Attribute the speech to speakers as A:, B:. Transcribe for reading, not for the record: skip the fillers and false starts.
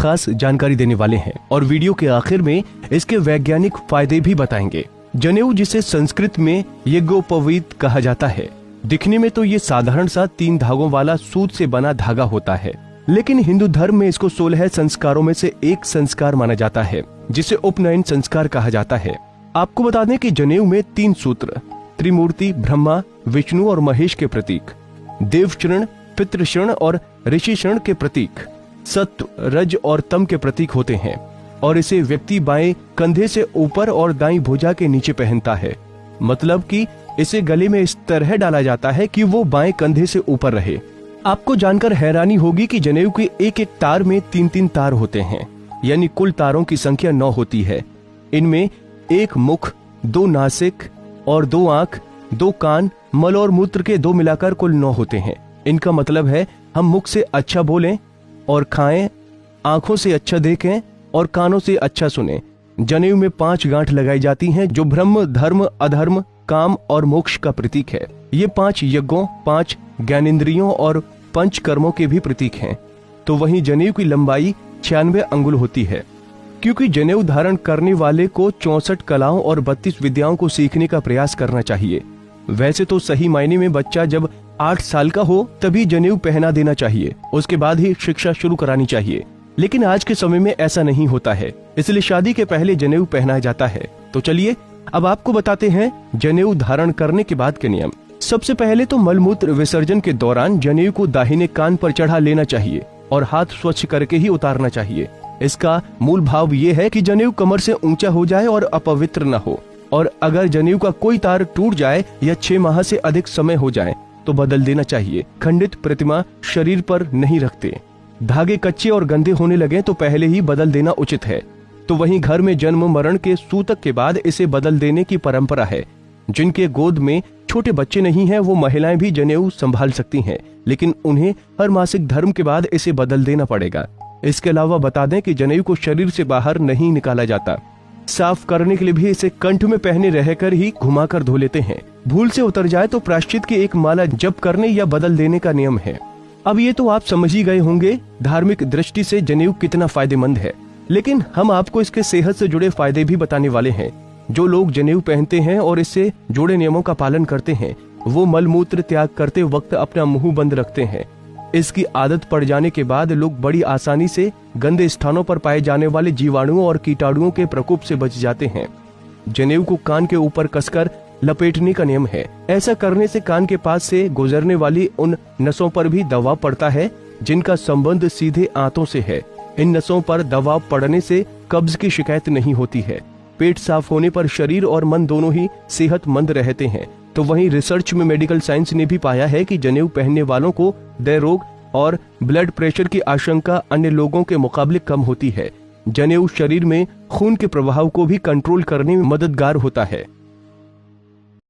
A: खास जानकारी देने वाले हैं और वीडियो के आखिर में इसके वैज्ञानिक फायदे भी बताएंगे। जनेऊ, जिसे संस्कृत में यज्ञोपवीत कहा जाता है, दिखने में तो ये साधारण सा 3 धागों वाला सूत से बना धागा होता है, लेकिन हिंदू धर्म में इसको 16 संस्कारों में से एक संस्कार माना जाता है, जिसे उपनयन संस्कार कहा जाता है। आपको बता दें कि जनेऊ में 3 सूत्र त्रिमूर्ति ब्रह्मा, विष्णु और महेश के प्रतीक, देवशरण, पितृशरण और ऋषिशरण के प्रतीक, सत्व, रज और तम के प्रतीक होते हैं और इसे व्यक्ति बाएं कंधे से ऊपर और दाईं भुजा के नीचे पहनता है। मतलब कि इसे गले में इस तरह डाला जाता है कि वो बाएं कंधे से ऊपर रहे। आपको जानकर हैरानी होगी कि जनेऊ के एक एक तार में 3-3 तार होते हैं, यानी कुल तारों की संख्या 9 होती है। इनमें 1 मुख, 2 नासिक और 2 आंख, 2 कान, मल और मूत्र के 2 मिलाकर कुल 9 होते हैं। इनका मतलब है हम मुख से अच्छा बोलें और खाएं, आंखों से अच्छा देखें और कानों से अच्छा सुने। जनेऊ में 5 गांठ लगाई जाती हैं, जो ब्रह्म, धर्म, अधर्म, काम और मोक्ष का प्रतीक है। ये 5 यज्ञों, 5 ज्ञानेंद्रियों और 5 कर्मों के भी प्रतीक हैं। तो वहीं जनेऊ की लंबाई 96 अंगुल होती है, क्योंकि जनेऊ धारण करने वाले को 64 कलाओं और 32 विद्याओं को सीखने का प्रयास करना चाहिए। वैसे तो सही मायने में बच्चा जब 8 साल का हो तभी जनेऊ पहना देना चाहिए, उसके बाद ही शिक्षा शुरू करानी चाहिए। लेकिन आज के समय में ऐसा नहीं होता है, इसलिए शादी के पहले जनेऊ पहनाया जाता है। तो चलिए अब आपको बताते हैं जनेऊ धारण करने के बाद के नियम। सबसे पहले तो मलमूत्र विसर्जन के दौरान जनेऊ को दाहिने कान पर चढ़ा लेना चाहिए और हाथ स्वच्छ करके ही उतारना चाहिए। इसका मूल भाव ये है कि जनेऊ कमर से ऊंचा हो जाए और अपवित्र न हो, और अगर जनेऊ का कोई तार टूट जाए या 6 माह से अधिक समय हो जाए तो बदल देना चाहिए। खंडित प्रतिमा शरीर पर नहीं रखते। धागे कच्चे और गंदे होने लगे तो पहले ही बदल देना उचित है। तो वहीं घर में जन्म मरण के सूतक के बाद इसे बदल देने की परंपरा है। जिनके गोद में छोटे बच्चे नहीं हैं, वो महिलाएं भी जनेऊ संभाल सकती हैं, लेकिन उन्हें हर मासिक धर्म के बाद इसे बदल देना पड़ेगा। इसके अलावा बता दें कि जनेऊ को शरीर से बाहर नहीं निकाला जाता। साफ करने के लिए भी इसे कंठ में पहने रहकर ही घुमाकर धो लेते हैं। भूल से उतर जाए तो प्रायश्चित की एक माला जप करने या बदल देने का नियम है। अब ये तो आप समझ ही गए होंगे धार्मिक दृष्टि से जनेऊ कितना फायदेमंद है, लेकिन हम आपको इसके सेहत से जुड़े फायदे भी बताने वाले हैं। जो लोग जनेऊ पहनते हैं और इससे जुड़े नियमों का पालन करते हैं, वो मलमूत्र त्याग करते वक्त अपना मुंह बंद रखते हैं। इसकी आदत पड़ जाने के बाद लोग बड़ी आसानी से गंदे स्थानों पर पाए जाने वाले जीवाणुओं और कीटाणुओं के प्रकोप से बच जाते हैं। जनेऊ को कान के ऊपर कसकर लपेटने का नियम है। ऐसा करने से कान के पास से गुजरने वाली उन नसों पर भी दबाव पड़ता है जिनका संबंध सीधे आंतों से है। इन नसों पर दबाव पड़ने से कब्ज की शिकायत नहीं होती है। पेट साफ होने पर शरीर और मन दोनों ही सेहतमंद रहते हैं। तो वहीं रिसर्च में मेडिकल साइंस ने भी पाया है कि जनेऊ पहनने वालों को हृदय रोग और ब्लड प्रेशर की आशंका अन्य लोगों के मुकाबले कम होती है। जनेऊ शरीर में खून के प्रवाह को भी कंट्रोल करने में मददगार होता है।